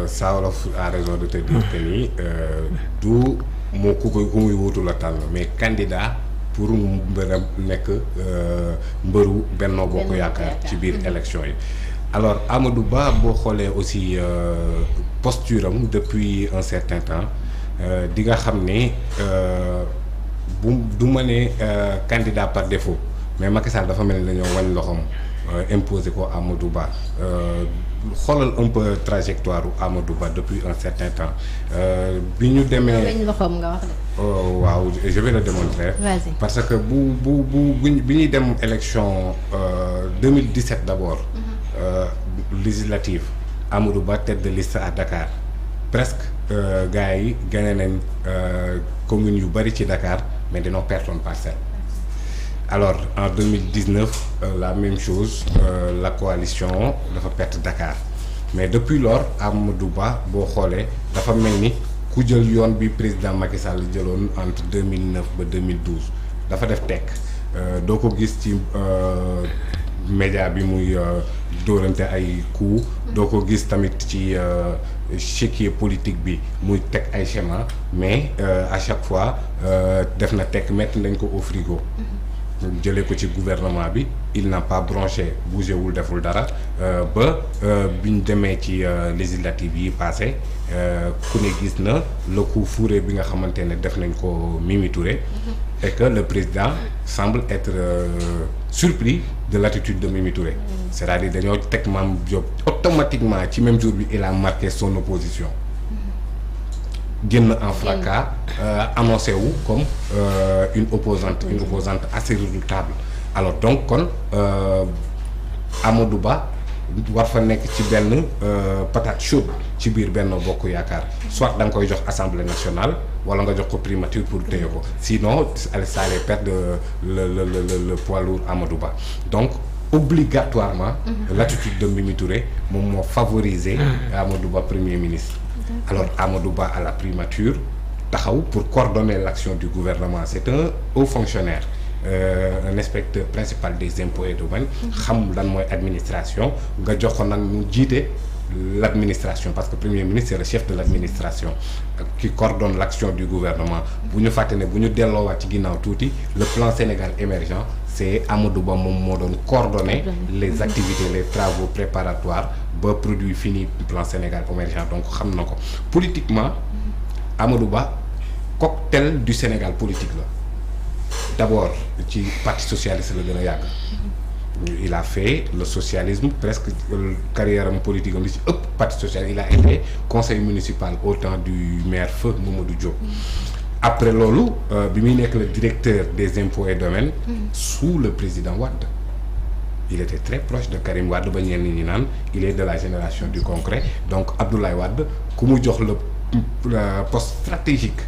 Saa Wolof a raison de te dire que ni du moo ku muy wutu la tànn mais candidat pour mu mën a nekk mbëru Benno Bokk Yaakaar ci biir élection yi. alors Amadou Ba boo xoolee aussi posture am depuis un certain temps di nga xam ne bu du ma ne candidat par défaut mais Macky Sall dafa mel ni dañoo wañ loxoom imposé ko Amadou Ba xoolal un peu trajectoire u Amadou Ba depuis un certain temps bi ñu demee. wañ loxoom nga wax de. waaw je vais le démontrer. Vas-y. parce que bi ñuy dem élection 2017 d'abord. Législative Amadou Ba tête de liste à Dakar presque gars yi gagné nañ communes yu bari ci Dakar mais dañoo pertoon parcelle. alors en 2019 la même chose la coalition dafa perte Dakar mais depuis lors Amadou Ba boo xoolee dafa mel ni ku jël yoon bi président Macky Sall jëloon entre 2009 ba 2012 dafa def tekk doo ko gis ci média bi muy dóorante ay coups doo ko gis tamit ci chéquier politique bi muy teg ay schéma mais à chaque fois def na tekk mettre nañ ko au frigo jëlee ko ci gouvernement bi il n'a pas bronché bougé wul deful dara ba bi ñu demee ci législative yi passé ku ne gis na le coup fourré bi nga xamante ne def nañ ko Mimi Touré et que le président semble être surpris de l'attitude de Mimi Touré c'est-à-dire dañoo teg Mame Diop automatiquement ci même jour bi il a marqué son opposition génn en fracas annoncé wu comme une opposante assez redoutable alors donc kon Amadou Ba war fa nekk ci benn patate chaude ci biir Benno Bokk Yaakaar soit da nga koy jox assemblée nationale wala nga jox ko primature pour téye ko sinon ça allait perdre le poids lourd Amadou Ba donc obligatoirement l'attitude de Mimi Touré moom moo favoriser Amadou Ba premier ministre. Alors Amadou Ba à la primature taxaw pour coordonner l'action du gouvernement c'est un haut fonctionnaire un inspecteur principal des impôts et domaines xam lan mooy administration nga jox ko nag mu jiite l'administration parce que premier ministre c'est le chef de l'administration qui coordonne l'action du gouvernement bu ñu fàtte ne bu ñu delloowaat ci ginnaaw tuuti le plan Sénégal émergent c'est Amadou Ba moom moo doon coordonner les activités les travaux préparatoires ba produit fini plan Sénégal émergent donc xam na ko politiquement Amadou Ba cocktail du Sénégal politique la d'abord ci parti socialiste la gën a yàgg il a fait le socialisme presque carrière am politique am li ci ëpp parti socialiste il a été conseil municipal au temps du maire feu Mamadou Diop après loolu bi muy nekk le directeur des impôts et domaines sous le président Wade il était très proche de Karim Wade ba ñenn ñi naan il est de la génération du concret donc Abdoulaye Wade ku mu jox le poste stratégique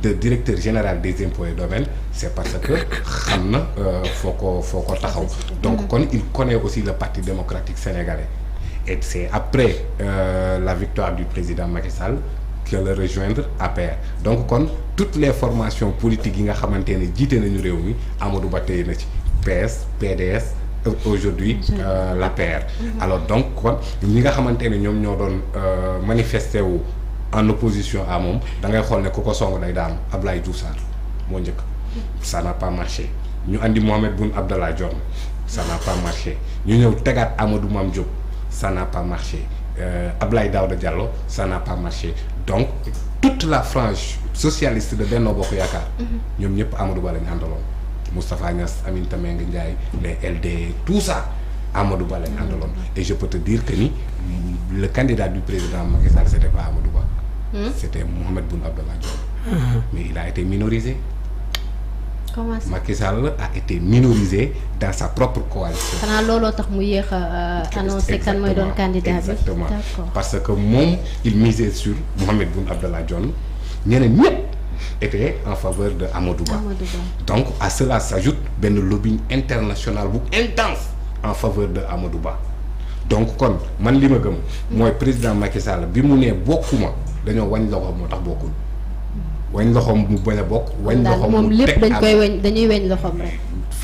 de directeur général des impôts et domaines c'est parce que xam na foo ko taxaw donc kon il connaît aussi le parti démocratique sénégalais et c'est après la victoire du président Macky Sall que le rejoindre APR donc kon toutes les formations politiques yi nga xamante ne jiite nañu réew mi Amadou Ba téye na ci PS PDS aujourd'hui l'APR alors donc kon ñi nga xamante ne ñoom ñoo doon manifester wu en opposition à moom da ngay xool ne ku ko song day daanu Abdoulaye Diouf Sarr moo njëkk ça n'a pas marché ñu andi Mohamed Boun Abdallah Dionne ça n'a pas marché ñu ñëw tegaat Amadou Mame Diop ça n'a pas marché Abdoulaye Daouda Diallo ça n'a pas marché donc toute la frange socialiste de Benno Bokk Yaakaar ñoom ñëpp Amadou Ba lañ àndaloon Moustapha Niasse Aminata Mbengue Ndiaye les LD tout ça Amadou Ba lañ àndaloon et je peux te dire que ni le candidat du président Macky Sall c'était pas Amadou Ba c'était Mohamed Boun Abdallah Dionne mais il a été minorisé. Comment ça? Macky Sall a été minorisé dans sa propre coalition. xanaa looloo tax mu yéex a annoncé kan mooy doon candidat bi. Exactement D'accord. parce que moom il misait sur Mohamed Boun Abdallah Dionne ñeneen ñëpp étaient en faveur de Amadou Ba. Amadou Ba. Donc à cela s'ajoute benn lobbying international bu intense en faveur de Amadou Ba donc kon man li ma gëm mooy président Macky Sall bi mu nee bokkuma dañoo wañ loxoom moo tax bokkul wañ loxoom mu bañ a bokk. wañ daal loxoom moom mu lépp teg dañuy weñ loxoom rek.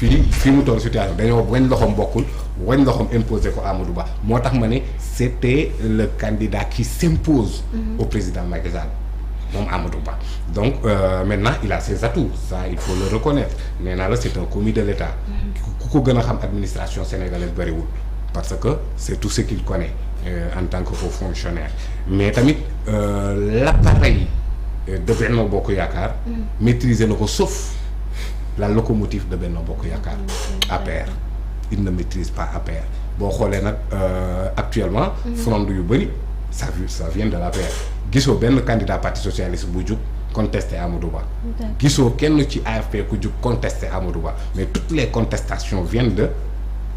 fii mu toll situation dañoo wañ loxoom bokkul wañ loxoom imposé ko Amadou Ba moo tax ma ne c'était le candidat qui s'impose au président Macky Sall moom Amadou Ba donc maintenant il a ses atouts ça il faut le reconnaître nee naa la c'est un commis de l'État ku ko gën a xam administration sénégalaise bariwul parce que c'est tout ce qu'il connaît en tant que haut fonctionnaire mais tamit l'appareil de Benno Bokk Yaakaar maîtriser na ko sauf la locomotive de Benno Bokk Yaakaar APR il ne maîtrise pas APR boo xoolee nag actuellement front yu bëri ça vient de l'APR gisoo benn candidat parti socialiste bu jug contesté Amadou Ba gisoo kenn ci AFP ku jug contesté Amadou Ba mais toutes les contestations viennent de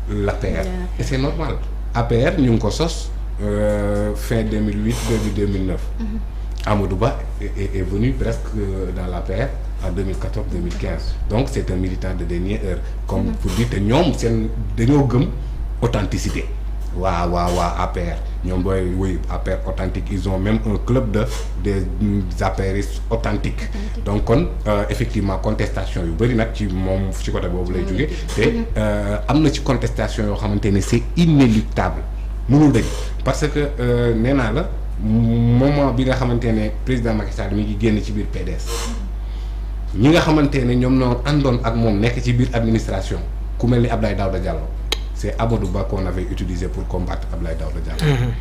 l'APR et c'est normal APR ñu ngi ko sos fin 2008 début 2009 Amadou Ba est venu presque dans l'APR en 2014-2015 donc c'est un militant de dernière heure comme pour dire te ñoom seen dañoo gëm authenticité waa APR ñoom booy woy APR authentique ils ont même un club des apéristes authentiques donc kon effectivement contestation yu bëri nag ci moom ci côté boobu lay jógee te am na ci contestation yoo xamante ne c'est inéluctable mënul dañ parce que nee naa la moment bi nga xamante ne président Macky Sall mi ngi génn ci biir PDS ñi nga xamante ne ñoom ñoo àndoon ak moom nekk ci biir administration ku mel ni Abdoulaye Daouda Diallo c'est Amadou Ba qu'on avait utilisé pour combattre Abdoulaye Daouda Diallo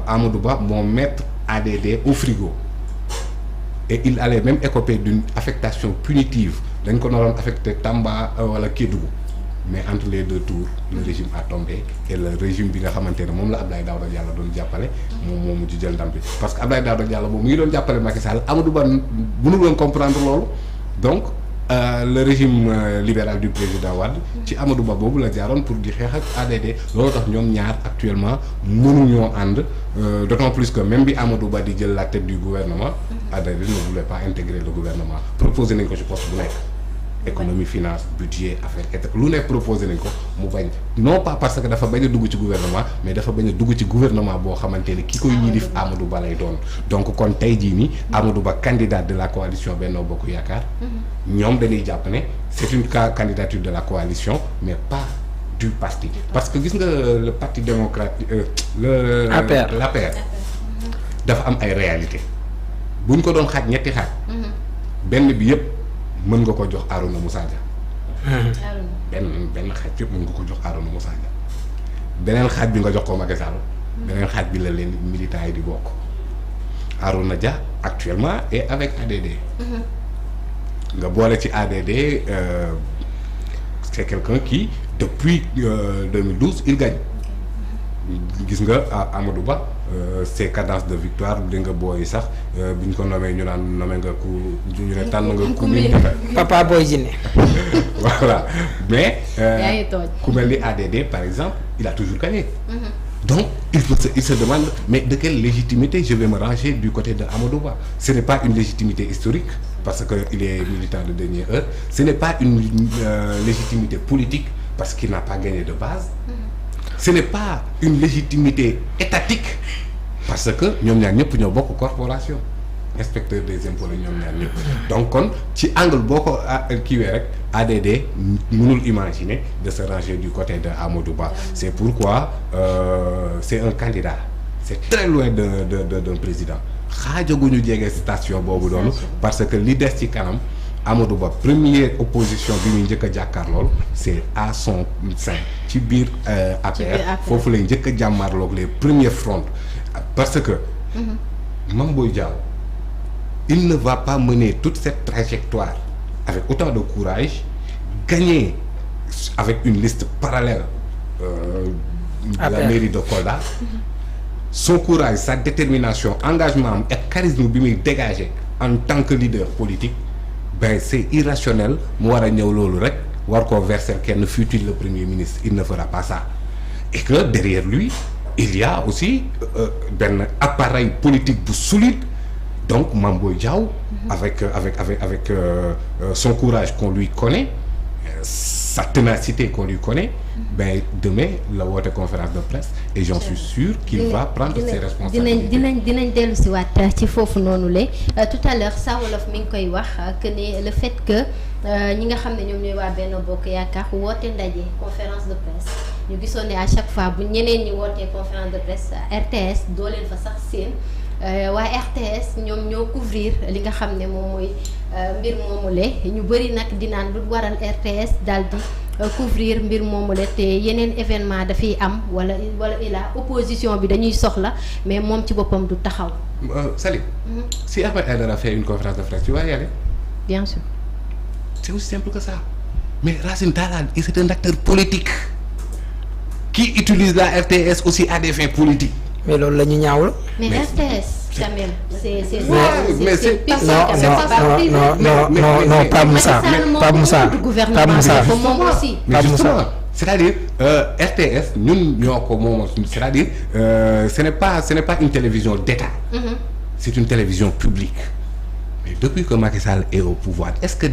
Amadou Ba moo mettre ADD au frigo et il allait même écoper d'une affectation punitive dañ ko naroon affecté Tamba wala Kédougou mais entre les deux tours le régime a tombé et le régime bi nga xamante ne moom la Abdoulaye Daouda Diallo doon jàppale moom mu ci jël ndam bi parce que Abdoulaye Daouda Diallo boobu mu ngi doon jàppale Macky Sall Amadou Ba mënul woon comprendre loolu donc le régime libéral du président Wade ci Amadou Ba boobu la jaaroon pour di xeex ak ADD loolu tax ñoom ñaar actuellement mënuñoo ànd d'autant plus que même bi Amadou Ba di jël la tête du gouvernement ADD ne voulait pas intégrer le gouvernement proposé nañ ko ci poste bu nekk économie finance budget affaire et lu nekk proposé nañ ko mu bañ non pas parce que dafa bañ a dugg ci gouvernement mais dafa bañ a dugg ci gouvernement boo xamante ne ki koy yilif Amadou Ba lay doon donc kon tey jii nii Amadou Ba candidat de la coalition Benno Bokk Yaakaar ñoom dañuy jàpp ne c'est une candidature de la coalition mais pas du parti parce que gis nga le parti démocratique l'APR dafa am ay réalité buñ ko doon xaaj ñetti xaaj benn bi yëpp mën nga ko jox Arouna Moussa Dia benn xaaj yëpp mën nga ko jox Arouna Moussa Dia beneen xaaj bi nga jox ko Macky Sall beneen xaaj bi la leen militants yi di bokk Arouna Dia actuellement est avec ADD nga boole ci ADD c'est quelqu'un qui depuis 2012 il gagne gis nga Amadou Ba ses cadences de victoire di nga booy sax bi ñu ko nommé ñu naan nommé nga ku ñu ne tànn nga ku Papa Boy Djiné voilà mais ku mel ni ADD par exemple il a toujours gagné donc il se demande mais de quelle légitimité je vais me ranger du côté de Amadou Ba ce n'est pas une légitimité historique parce que il est militant de dernière heure ce n'est pas une légitimité politique parce qu'il n'a pas gagné de base ce n'est pas une légitimité étatique parce que ñoom ñaar ñëpp ñoo bokk corporation inspecteur des impôts la ñoom ñaar ñëpp donc kon ci angle boo ko kiiwee rek ADD mënul imaginer de se ranger du côté de Amadou Ba c'est pourquoi c'est un candidat c'est très loin d'un président xaajaguñu jege station boobu doonu parce que li des ci kanam Amadou Ba première opposition bi muy njëkk a jàkkaarlool c'est à son sein ci biir APR foofu lay njëkk a jàmmaarloog les premiers fronts parce que Mame Boye Diao il ne va pas mener toute cette trajectoire avec autant de courage gagner avec une liste parallèle de la mairie de Kolda son courage sa détermination engagement am et charisme bi muy dégager en tant que leader politique ben c'est irrationnel mu war a ñëw loolu rek war koo verser kenn fût-il le premier ministre il ne fera pas ça et que derrière lui il y a aussi benn appareil politique bu solide donc Mame Boye Diao avec son courage qu'on lui connaît sa ténacité qu'on lui connaît ben demain la woote conférence de presse et j'en suis sûr qu'il va prendre ses responsabilités. dinañ dellu si waat ci foofu noonu la tout à l'heure Saa Wolof mi ngi koy wax que ne le fait que ñi nga xam ne ñoom ñooy waa Benno Bokk Yaakaar woote ndaje conférence de presse ñu gisoon ne à chaque fois bu ñeneen ñi wootee conférence de presse RTS doo leen fa sax seen waa RTS ñoom ñoo couvrir li nga xam ne moom mooy mbir moomule ñu bëri nag di naan lu waral RTS daal di couvrir mbir moomule te yeneen événement dafay am wala opposition bi dañuy soxla mais moom ci boppam du taxaw. Salim. Si Ahmed Aïdara fait une conférence de presse tu vas y aller. Bien sûr. C'est aussi simple que ça. Mais Racine Talla c'est un acteur politique qui utilise la RTS aussi à des fins politiques. mais loolu la ñu ñaawlu. mais RTS quand même c'est non Pape Moussa mais justement c'est-à-dire RTS ñun ñoo ko moom c'est-à-dire ce n'est pas une télévision d'État. C'est une télévision publique mais depuis que Macky Sall est au pouvoir est-ce que